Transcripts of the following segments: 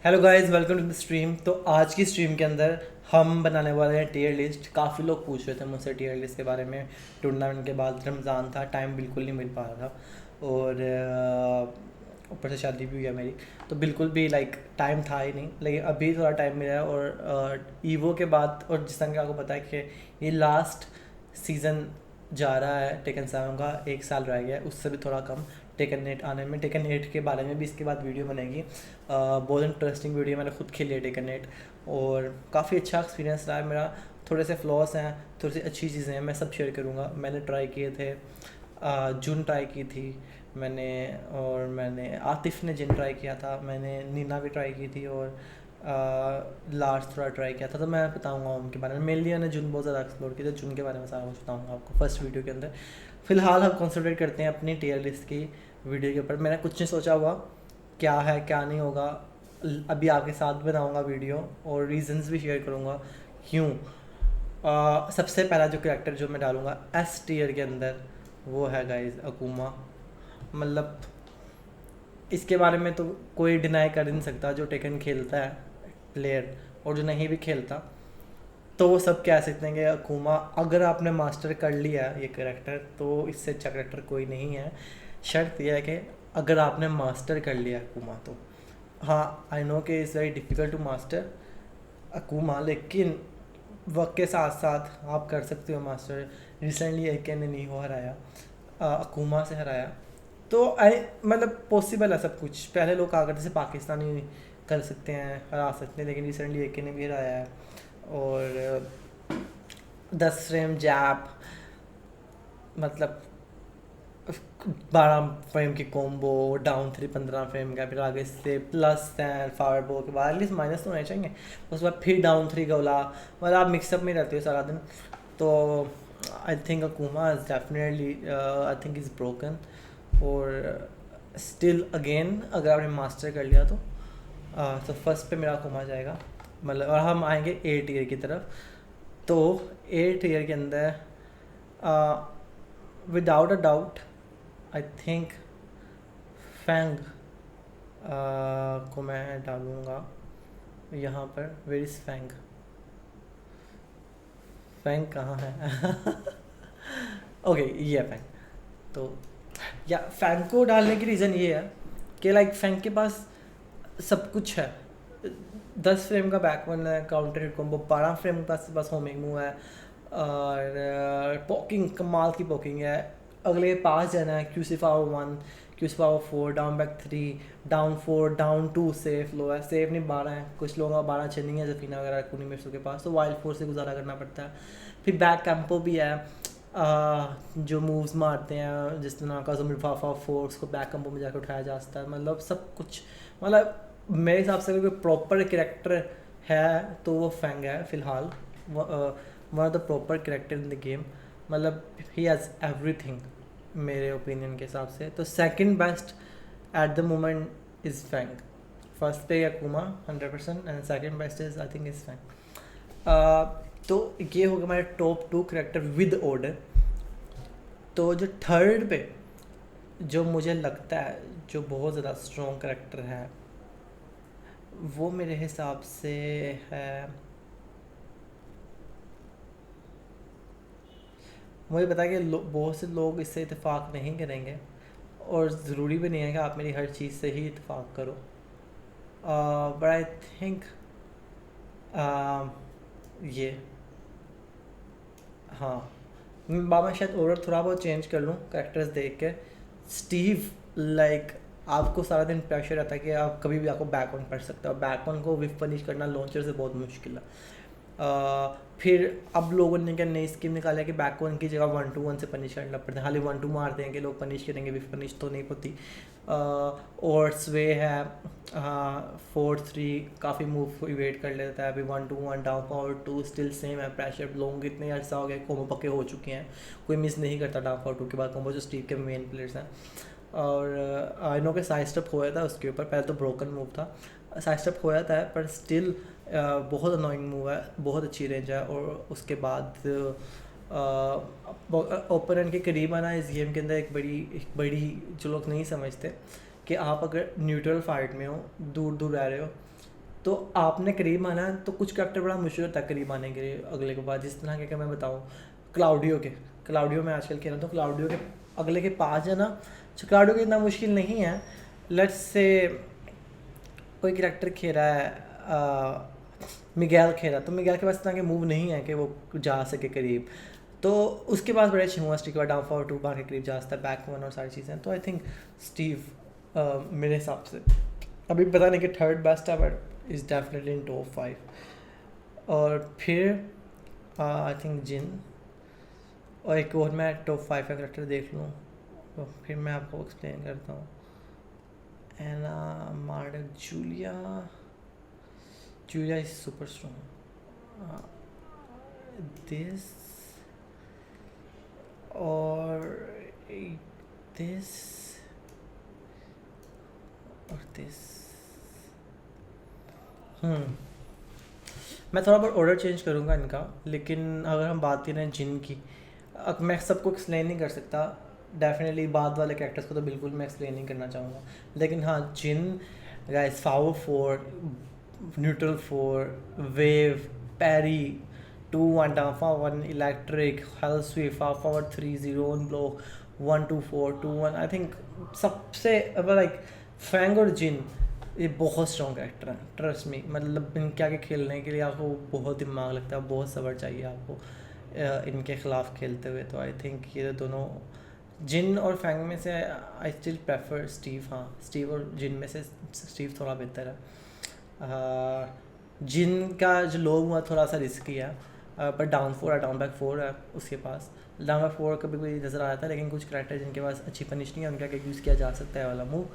Hello guys, welcome to the stream. तो आज की स्ट्रीम के अंदर हम बनाने वाले हैं टियर लिस्ट। काफ़ी लोग पूछ रहे थे मुझसे टियर लिस्ट के बारे में। टूर्नामेंट के बाद रमज़ान था, टाइम बिल्कुल नहीं मिल पा रहा था और ऊपर से शादी भी हुई है मेरी, तो बिल्कुल भी टाइम था ही नहीं। लेकिन अभी थोड़ा टाइम मिला है और ईवो के बाद, और जिस तरह कि आपको पता है कि ये लास्ट सीज़न जा रहा है टेकन 7 का, 1 साल रह गया है, उससे भी थोड़ा कम टेकन 8 आने में। टेकन 8 के बारे में भी इसके बाद वीडियो बनेगी। बहुत इंटरेस्टिंग वीडियो, मैंने खुद खेली है टेकन 8 और काफ़ी अच्छा एक्सपीरियंस रहा है मेरा। थोड़े से फ्लॉस हैं, थोड़ी सी अच्छी चीज़ें हैं, मैं सब शेयर करूँगा। मैंने ट्राई किए थे, जुन ट्राई की थी मैंने, और मैंने आतिफ़ ने जिन ट्राई किया था, मैंने नीना भी ट्राई की थी और लास्ट थोड़ा ट्राई किया था। तो मैं बताऊंगा उनके बारे में। मेनली मैंने जुन बहुत ज़्यादा एक्सप्लोर किया, तो जुन के बारे में सारा कुछ बताऊंगा आपको फर्स्ट वीडियो के अंदर। फ़िलहाल हम कॉन्सेंट्रेट करते हैं अपनी टियर लिस्ट की वीडियो के ऊपर। मैंने कुछ नहीं सोचा हुआ क्या है क्या नहीं होगा, अभी आपके साथ बनाऊंगा वीडियो और रीजंस भी शेयर करूंगा क्यों। सबसे पहला जो कैरेक्टर जो मैं डालूंगा एस टियर के अंदर, वो है गाइस अकूमा। मतलब इसके बारे में तो कोई डिनाई कर नहीं सकता, जो टेकन खेलता है प्लेयर और जो नहीं भी खेलता, तो वो सब कह सकते हैं कि अकूमा, अगर आपने मास्टर कर लिया है ये करेक्टर, तो इससे अच्छा करेक्टर कोई नहीं है। शर्त यह है कि अगर आपने मास्टर कर लिया अकूमा तो। हाँ, आई नो कि is very difficult to master Akuma, लेकिन वक्त के साथ साथ आप कर सकते हो मास्टर। रिसेंटली एक ने नहीं हो हराया, अकूमा से हराया। तो आई मतलब पॉसिबल है सब कुछ। पहले लोग कहा करते थे पाकिस्तानी कर सकते हैं, हरा सकते हैं, लेकिन रिसेंटली एक ने भी हराया है। और 10 फ्रेम जैप, मतलब 12 फ्रेम की कॉम्बो, डाउन 3 15 फ्रेम का, फिर आगे से प्लस एंड फायर बो के बाद एटलीस्ट माइनस तो होने चाहिए, उसके बाद फिर डाउन 3 गोला। मतलब आप मिक्सअप में रहते हो सारा दिन। तो I think Akuma is definitely, I think is broken. और स्टिल अगेन अगर आपने मास्टर कर लिया तो फर्स्ट पे मेरा अकूमा जाएगा। मतलब और हम आएंगे 8 ईयर की तरफ। तो 8 ईयर के अंदर without a doubt I think Fang को मैं डालूँगा यहाँ पर। Where is Fang? फैंग कहाँ है? ओके, ये है फैंग। तो या फैंग को डालने की रीज़न ये है कि फैंग के पास सब कुछ है। 10 फ्रेम का बैक वन है, काउंटर हिट कॉम्बो, 12 फ्रेम के पास होमिंग मूव है, और पॉकिंग कमाल की पॉकिंग है। अगले के पास जाना है, QC power 1, QC power 4, down back 3, down 4, down 2, safe low है, सेफ नहीं 12 है। कुछ लोगों का 12 अच्छे नहीं है, जफीना वगैरह कुनी मिर्सों के पास, तो वाइल्ड फोर्स से गुजारा करना पड़ता है। फिर बैक कैंपो भी है, जो मूव्स मारते हैं जिस तरह का जुम्फाफा फोर्स को बैक कंपो में जाकर उठाया जा सकता है। मतलब सब कुछ, मतलब मेरे हिसाब से कोई प्रॉपर कैरेक्टर है तो वो फैंग है फ़िलहाल। One of the proper character in the game. मतलब ही हैज़ एवरीथिंग मेरे ओपिनियन के हिसाब से। तो second best at the moment is Fang. First पे Akuma 100% and second best is I think is Fang. तो ये हो गया हमारे टॉप 2 करेक्टर विद ऑर्डर। तो जो थर्ड पे जो मुझे लगता है जो बहुत ज़्यादा स्ट्रॉन्ग करेक्टर है, वो मेरे हिसाब से है, मुझे पता है कि बहुत से लोग इससे इत्तेफाक नहीं करेंगे, और ज़रूरी भी नहीं है कि आप मेरी हर चीज़ से ही इत्तेफाक करो। बट आई थिंक ये, हाँ, मैं शायद और थोड़ा बहुत चेंज कर लूँ कैरेक्टर्स देख के। स्टीव, आपको सारा दिन प्रेशर रहता है कि आप कभी भी आपको बैक वन पढ़ सकते हो। बैक वन को विफ पनिश करना लॉन्चर से बहुत मुश्किल है। फिर अब लोगों ने क्या नई स्कीम निकाला है कि बैक वन की जगह 1-2-1 से पनिश करना पड़ता है। खाली 1-2 मारते हैं कि लोग पनिश करेंगे, विफ पनिश तो नहीं होती। और स्वे है, 4-3 काफ़ी मूव को इवेट कर लेता है। अभी 1-2-1 डाउन पावर 2 स्टिल सेम है। प्रेशर लोग इतने अर्सा हो गए, कोमो पक्के हो चुके हैं, कोई मिस नहीं करता डाउन पावर 2 के बाद कोमो, जो स्टीव के मेन प्लेयर्स हैं। और आई नो के साइड स्टेप होया था उसके ऊपर, पहले तो ब्रोकन मूव था, साइड स्टेप होया था, पर स्टिल बहुत अनोइंग मूव है, बहुत अच्छी रेंज है। और उसके बाद ओपोनेंट के करीब आना इस गेम के अंदर एक बड़ी जो लोग नहीं समझते कि आप अगर न्यूट्रल फाइट में हो, दूर दूर रह रहे हो, तो आपने करीब आना है, तो कुछ कैरेक्टर बड़ा मुश्किल होता है करीब आने के लिए अगले के बाद। जिस तरह के मैं बताऊँ, क्लाउडियो में आजकल खेल रहा हूँ, तो क्लाउडियो के अगले के पास है ना, जो क्लाउडियो के इतना मुश्किल नहीं है। लेट्स से कोई कैरेक्टर खेल रहा है, मिगैल खेल रहा, तो मिगैल के पास इतना के मूव नहीं है कि वो जा सके करीब, तो उसके पास बड़े अच्छे हुआ स्टिक डाउन फॉर 2 बार के करीब जा सकता है, बैक 1 और सारी चीज़ें। तो आई थिंक स्टीव मेरे हिसाब से अभी पता नहीं कि थर्ड बेस्ट है, but is definitely in top 5। और फिर आई थिंक जिन, और एक और मैं टॉप 5 का करेक्टर देख लूँ तो फिर मैं आपको एक्सप्लेन करता हूँ। Anna Marduk, Julia is super strong, this और दिस और दिस। मैं थोड़ा बहुत ऑर्डर चेंज करूँगा इनका, लेकिन अगर हम बात करें जिन की, अब मैं सबको एक्सप्लेन नहीं कर सकता डेफिनेटली, बाद वाले कैरेक्टर्स को तो बिल्कुल मैं एक्सप्लेन नहीं करना चाहूँगा, लेकिन हाँ Jin guys, power 4, neutral 4, wave, parry, 2-1 डाफा 1 electric, hell swift, power 3 0 on block, 1-2-4 2-1। I think सबसे लाइक फैंग और जिन ये बहुत स्ट्रॉन्ग कैरेक्टर है, ट्रस्ट मी। मतलब इनके आगे खेलने के लिए आपको बहुत दिमाग लगता है, बहुत सब्र चाहिए आपको इनके ख़िलाफ़ खेलते हुए। तो आई थिंक ये दोनों, जिन और फैंग में से आई स्टिल प्रेफर स्टीव। हाँ, स्टीव और जिन में से स्टीव थोड़ा बेहतर है। जिन का जो लोग हुआ थोड़ा सा रिस्की है, पर डाउन बैक 4 है उसके पास। डाउन बैक 4 कभी कोई नज़र आया था, लेकिन कुछ करैक्टर जिनके पास अच्छी पनिश नहीं है उनका यूज़ किया जा सकता है वाला मूव।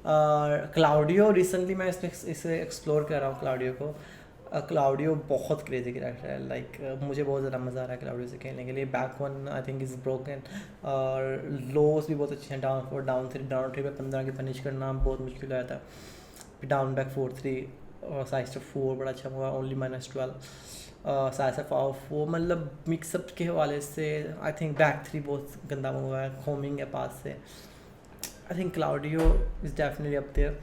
क्लाउडियो रिसेंटली मैं इसे एक्सप्लोर कर रहा हूँ क्लाउडियो को। क्लाउडियो बहुत क्रेजी कैरेक्टर है, लाइक मुझे बहुत ज़्यादा मज़ा आ रहा है क्लाउडियो से खेलने के लिए। Back 1 I think is broken, और लोस भी बहुत अच्छे हैं, डाउन 4 डाउन 3 पे 15 की पनिश करना बहुत मुश्किल हो जाता है। फिर डाउन बैक 4-3 और साइज 4 बड़ा अच्छा हुआ, ओनली -12 साइज 4। मतलब मिक्सअप के हवाले से आई थिंक बैक 3 बहुत गंदा हुआ है, होमिंग है पास से। I think Claudio is definitely up there.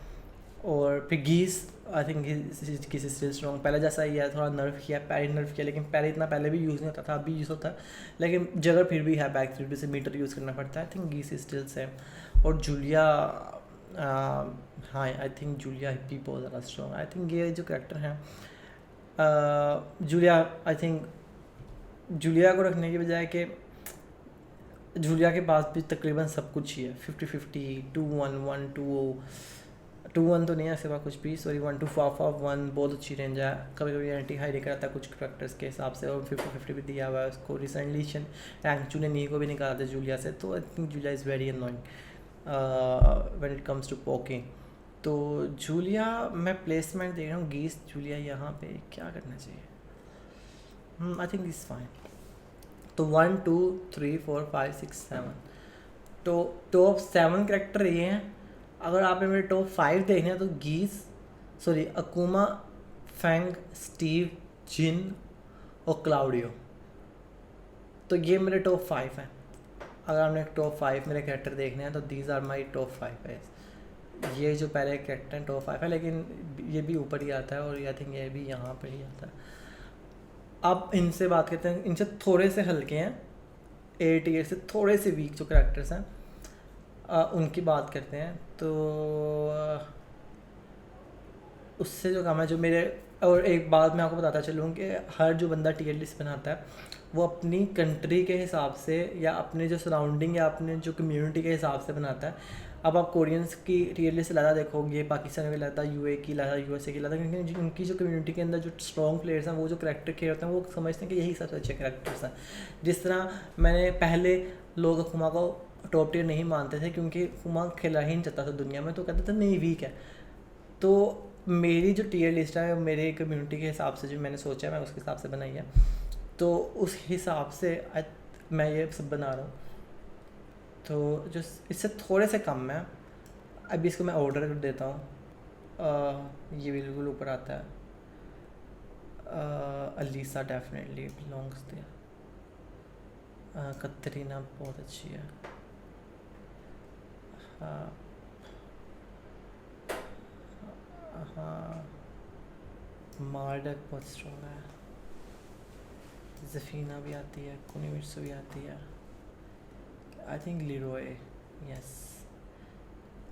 और फिर Geese, I think Geese is still strong, पहले जैसा ही है, थोड़ा नर्फ किया, पैरी नर्फ किया, लेकिन पैरी इतना पहले भी यूज़ नहीं होता था, अभी यूज़ होता है, लेकिन जगह फिर भी है, बैक 3 से मीटर यूज़ करना पड़ता है। I think Geese is still same. और जूलिया, हाँ आई थिंक जूलिया भी बहुत ज़्यादा स्ट्रॉन्ग। आई थिंक ये जो करेक्टर हैं, जूलिया, आई थिंक जूलिया को रखने की बजाय कि जूलिया के पास भी तकरीबन सब कुछ ही है, 50-50, 2-1, 1-2, 2-1 तो नहीं है सिवा कुछ भी, सॉरी 1-2-5-5-1 बहुत अच्छी रेंज है। कभी कभी एंटी हाई लेकर आता है कुछ करेक्टर्स के हिसाब से, और 50-50 भी दिया हुआ है उसको। रिसेंटली रैंकचू ने नी को भी निकाला था जूलिया से, तो I think Julia is very annoying when it comes to poking. तो जूलिया मैं प्लेसमेंट देख रहा हूँ, गीस जूलिया यहाँ पे क्या करना चाहिए? आई थिंक इज़ फाइन। तो 1 2 3 4 5 6 7, तो टॉप 7 करेक्टर ये हैं। अगर आपने मेरे टॉप 5 देखने हैं तो गीस, सॉरी अकुमा, फैंग, स्टीव, जिन और क्लाउडियो, तो ये मेरे टॉप 5 हैं। अगर आपने टॉप 5 मेरे कैरेक्टर देखने हैं तो दीज आर माई टॉप 5 है। ये जो पहले कैरेक्टर हैं टॉप 5 है, लेकिन ये भी ऊपर ही आता है, और आई थिंक ये भी यहाँ पर ही आता है। अब इनसे बात करते हैं, इनसे थोड़े से हल्के हैं, ए टियर से थोड़े से वीक जो करैक्टर्स हैं, उनकी बात करते हैं। तो उससे जो काम है, जो मेरे, और एक बात मैं आपको बताता चलूँ कि हर जो बंदा टियर लिस्ट बनाता है वो अपनी कंट्री के हिसाब से, या अपने जो सराउंडिंग, या अपने जो कम्युनिटी के हिसाब से बनाता है। अब आप कोरियंस की टियर लिस्ट लाता देखोगे, पाकिस्तान में लाता, यूए की लाता, यूएसए की लाता, क्योंकि उनकी जो कम्युनिटी के अंदर जो स्ट्रॉन्ग प्लेयर्स हैं, वो जो करैक्टर खेल होते हैं, वो समझते हैं कि यही सबसे अच्छे करैक्टर्स हैं। जिस तरह मैंने पहले लोग अकुमा को टॉप टियर नहीं मानते थे, क्योंकि अकुमा खेला ही नहीं चाहता था दुनिया में, तो कहते थे नहीं वीक है। तो मेरी जो टियर लिस्ट है मेरे कम्युनिटी के हिसाब से जो मैंने सोचा है, मैं उसके हिसाब से बनाई है, तो उस हिसाब से मैं ये सब बना रहा हूँ। तो जो इससे थोड़े से कम है, अभी इसको मैं ऑर्डर कर देता हूँ। ये बिल्कुल ऊपर आता है, Alisa definitely belongs there, Katarina बहुत अच्छी है, हाँ हाँ मार्डक बहुत स्ट्रॉन्ग है, जफीना भी आती है, कुनिमित्सु भी आती है, I think Leroy, yes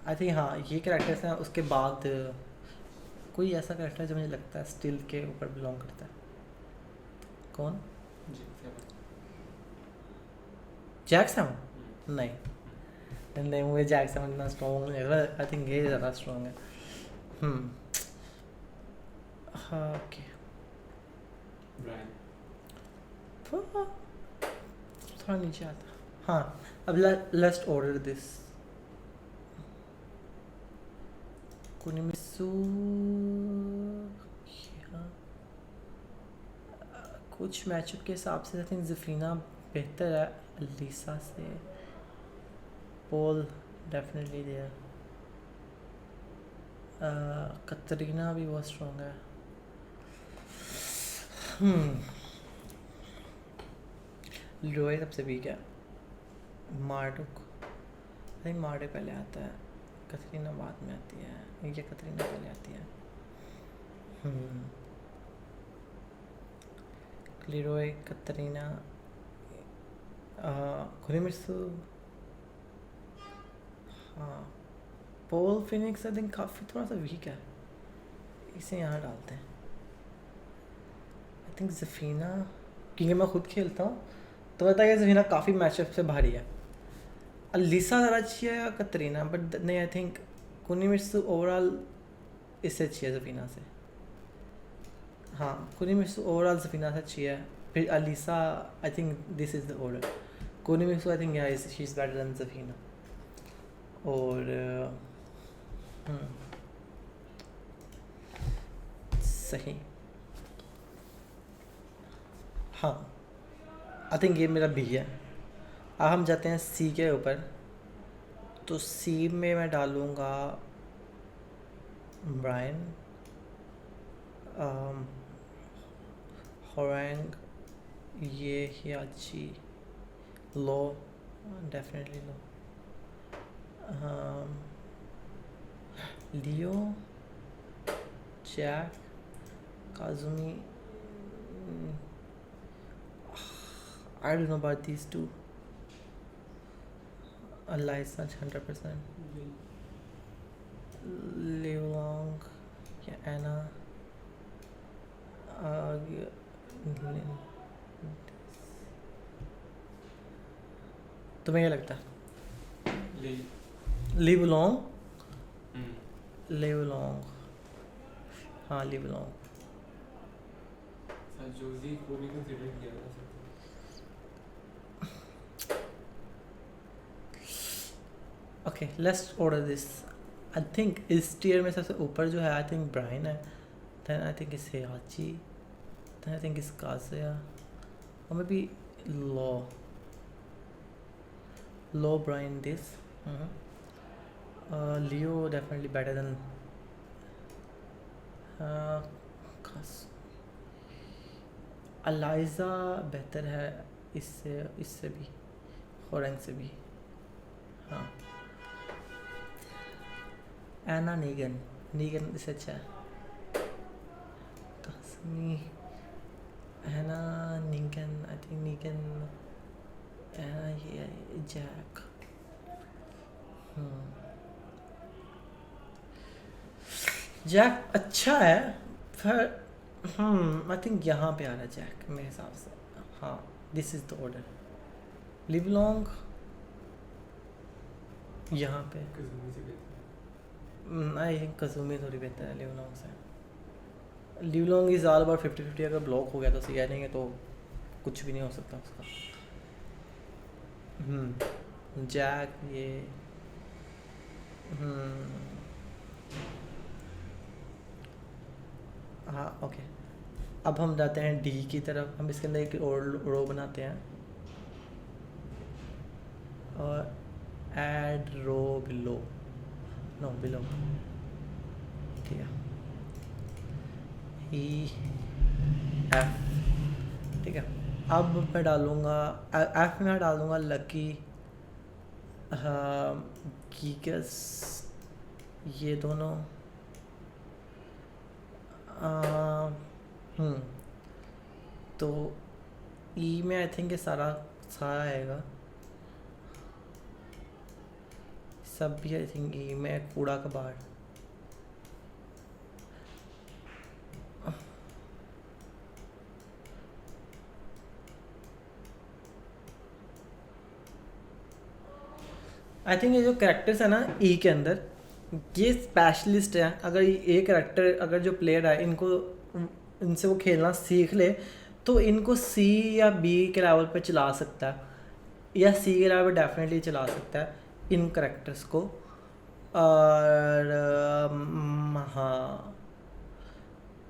I think हाँ ये कैरेक्टर्स हैं। उसके बाद कोई ऐसा कैरेक्टर जो मुझे लगता है स्टिल के ऊपर बिलोंग करता है, कौन? Jack seven? नहीं मुझे जैक सेवन इतना स्ट्रॉन्ग नहीं लग रहा, आई थिंक ये ज़्यादा स्ट्रॉन्ग है। हाँ ओके, थोड़ा नीचे आता। हाँ अब लेट्स ऑर्डर दिस। कुनिमित्सु कुछ मैचअप के हिसाब से आई थिंक जफीना बेहतर है अलीसा से, पोल डेफिनेटली देयर, कतरीना भी बहुत स्ट्रॉन्ग है। लोए सबसे वीक है, मार्डुक आई थिंक मार्डुक पहले आता है, कतरीना बाद में आती है, ये कतरीना पहले आती है। लीरोय, कतरीना, कुनिमित्सु, हाँ पोल फिनिक्स आई थिंक काफ़ी थोड़ा सा वीक है, इसे यहाँ डालते हैं। आई थिंक जफीना, क्योंकि मैं खुद खेलता हूँ तो पता है कि जफीना काफ़ी मैचअप से भारी है। अलीसा ज़रा अच्छी है या कतरीना, बट नहीं आई थिंक कुनिमित्सु ओवरऑल इससे अच्छी है जफीना से। हाँ कुनिमित्सु ओवरऑल जफीना से अच्छी है, फिर Alisa I think this is the order. Kunimitsu I think या she is better than Zafina. और सही, हाँ आई थिंक ये मेरा बी है। अब हम जाते हैं सी के ऊपर, तो सी में मैं डालूँगा ब्रायन, होरैंग, ये Heihachi, low definitely low, Leo, Jack, Kazumi, I don't know about these two. Eliza 100%. Liu Long, yeah, Anna. तुम्हें क्या लगता है? लिव लॉन्ग, लिव लॉन्ग, हाँ लिव लॉन्ग। जोजी को भी कंसीडर किया जा सकता है। Okay let's order this. I think इस टीयर में सबसे ऊपर जो है आई थिंक ब्रायन है, then I think is Heihachi, then I think is Kazuya, और maybe low Bryan this, Leo definitely better than Eliza बेहतर है इससे भी, होरैंग से भी, हाँ एना नीगन इससे अच्छा है, कासमी, एना नीगन, आई थिंक नीगन, एना ये जैक, जैक अच्छा है पर आई थिंक यहाँ पे आ रहा है जैक मेरे हिसाब से। हाँ this is the order. Live long यहाँ पे, आई थिंक कज़ूमी थोड़ी बेहतर है लिव लॉन्ग से। Live long is all about 50-50, अगर ब्लॉक हो गया तो सही, नहीं है तो कुछ भी नहीं हो सकता उसका। जैक ये हाँ ओके। अब हम जाते हैं डी की तरफ, हम इसके अंदर एक और रो बनाते हैं और ऐड रो बिलो, नो बिलो, ठीक है, ई एफ, ठीक है। अब मैं डालूँगा एफ में डाल दूँगा लकी, गीगस, ये दोनों हम्म तो ई में आई थिंक ये सारा सारा आएगा, सब भी आई थिंक ई में, कूड़ा कबाड़। आई थिंक ये जो कैरेक्टर्स है ना ई के अंदर, ये स्पेशलिस्ट है। अगर ये कैरेक्टर, अगर जो प्लेयर है इनको, इनसे वो खेलना सीख ले तो इनको सी या बी के लेवल पे चला सकता है, या सी के लेवल पे डेफिनेटली चला सकता है इन कैरेक्टर्स को। और हाँ,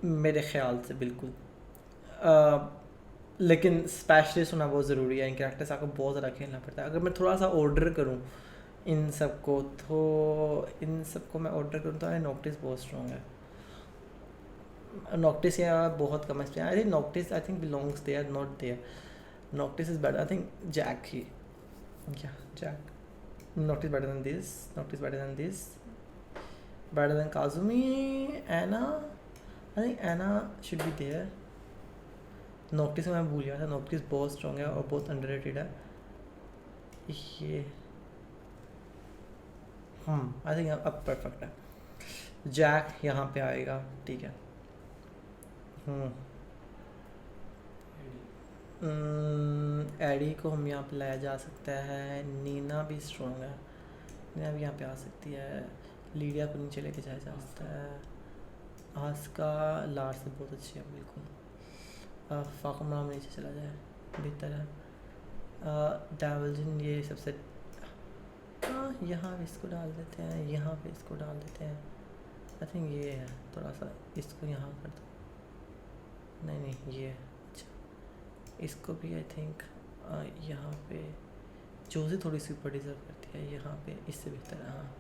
मेरे ख्याल से बिल्कुल। लेकिन स्पेशलिस्ट होना बहुत ज़रूरी है, इन कैरेक्टर्स आपको बहुत ज़्यादा खेलना पड़ता है। अगर मैं थोड़ा सा ऑर्डर करूँ इन सबको, तो इन सबको मैं ऑर्डर करूँ तो नॉक्टिस बहुत स्ट्रॉन्ग है। नॉक्टिस या बहुत कम है, I think Noctis, I think belongs there, not there. Noctis is better, I think Jack ही, या Jack. Noctis better than this, Noctis better than this, better than Kazumi, Anna. I think Anna should be there. नोक्टिस मैं भूल गया था, नोक्टिस बहुत strong है और बहुत अंडररेटेड है ये। आई थिंक अब परफेक्ट है। जैक यहाँ पे आएगा, ठीक है। एडी को हम यहाँ पे लाया जा सकता है। नीना भी स्ट्रॉन्ग है, नीना भी यहाँ पे आ सकती है। लीडिया को नीचे लेके जाया जा सकता है। आस्का लार से बहुत अच्छी है बिल्कुल। फाकुमा नीचे चला जाए, बेहतर है। डावलजिन ये सबसे, यहाँ पे इसको डाल देते हैं, यहाँ पे इसको डाल देते हैं। आई थिंक ये है, थोड़ा सा इसको यहाँ कर दो। नहीं ये अच्छा, इसको भी आई थिंक यहाँ पे जो से थोड़ी सी ऊपर डिजर्व करती है, यहाँ पे इससे बेहतर है। हाँ,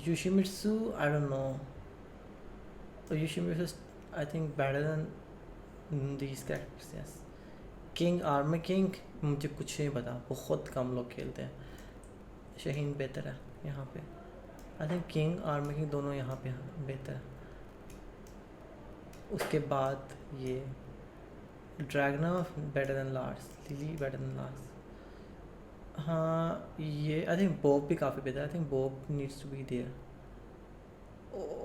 Yoshimitsu, I don't know. Yoshimitsu, I think better than these characters. Yes. King, Armor King, मुझे कुछ नहीं पता, बहुत कम लोग खेलते हैं। शहीन बेहतर है यहाँ पे। I think King, Armor King दोनों यहाँ पे बेहतर है। उसके बाद ये Dragunov better than Lars, Lily better than Lars. हाँ ये आई थिंक बॉब भी काफ़ी बेहतर है। I think Bob needs to be there.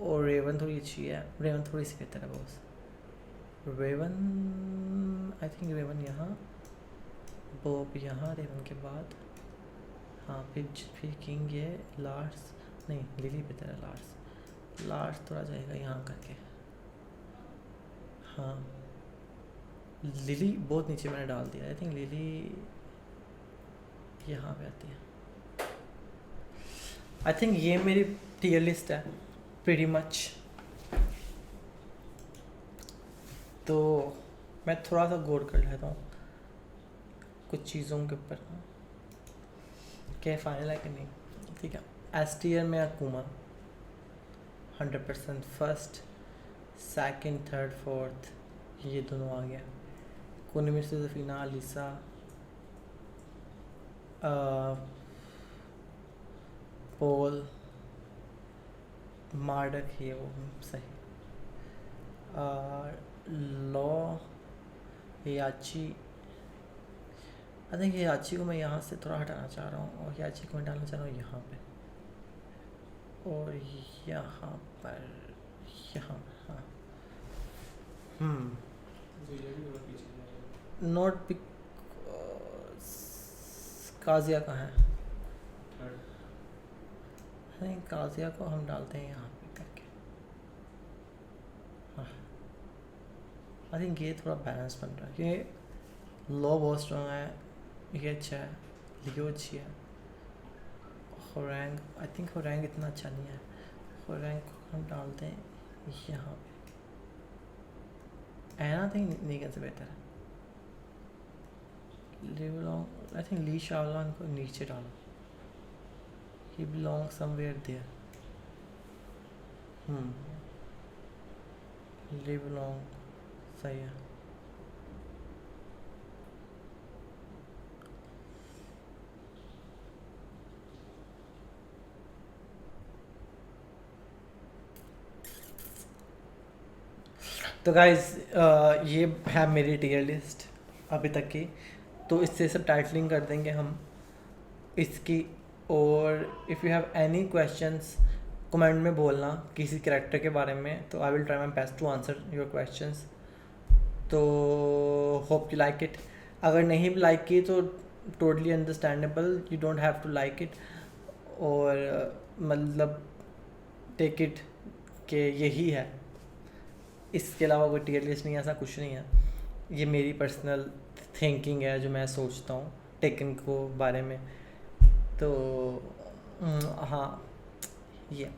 और रेवन थोड़ी अच्छी है, रेवन थोड़ी सी बेहतर है boss. Raven, I think Raven यहाँ, बॉब यहाँ, रेवन के बाद हाँ फिर किंग ये, लार्स नहीं, लिली बेहतर है। लार्स थोड़ा जाएगा यहाँ करके। हाँ लिली बहुत नीचे मैंने डाल दिया। आई थिंक लिली यहाँ पे आती है। आई थिंक ये मेरी टियर लिस्ट है प्रीटी मच। तो मैं थोड़ा सा गौर कर लेता हूँ कुछ चीज़ों के ऊपर, क्या फाइनल है कि नहीं। ठीक है, एस टियर में अकुमा 100%, फर्स्ट सेकंड थर्ड फोर्थ ये दोनों आ गया। कुनिमित्सु, ज़फीना, अलीसा, पोल, मार्डक है वो सही, लॉ, याची। आई थिंक याची को मैं यहाँ से थोड़ा हटाना चाह रहा हूँ और याची को मैं डालना चाह रहा हूँ यहाँ पे और यहाँ पर, यहाँ। हाँ नॉट बिक, काजिया कहाँ है। नहीं काजिया को हम डालते हैं यहाँ पे करके। हाँ आई थिंक ये थोड़ा बैलेंस बन रहा है, ये लॉ बहुत स्ट्रॉन्ग है, ये अच्छा है, लियो अच्छी है। होरैंग, आई थिंक होरैंग इतना अच्छा नहीं है, होरैंग को हम डालते हैं यहाँ पे। एना थिंक नीगन से बेहतर है। ली बिलोंग, आई थिंक ली शाओलान को नीचे डालो, he belongs somewhere there. Lee belong सही है। तो गाइज ये है मेरी टीयर लिस्ट अभी तक की। तो इससे सब टाइटलिंग कर देंगे हम इसकी। और if you have any questions comment में बोलना किसी कैरेक्टर के बारे में, तो I will try my best to answer your questions. तो होप यू लाइक इट। अगर नहीं भी लाइक की तो totally understandable, you don't have to like it. और मतलब टेक इट कि यही है, इसके अलावा कोई टीयर लिस्ट नहीं है, ऐसा कुछ नहीं है। ये मेरी पर्सनल थिंकिंग है जो मैं सोचता हूँ टेकन को बारे में। तो हाँ ये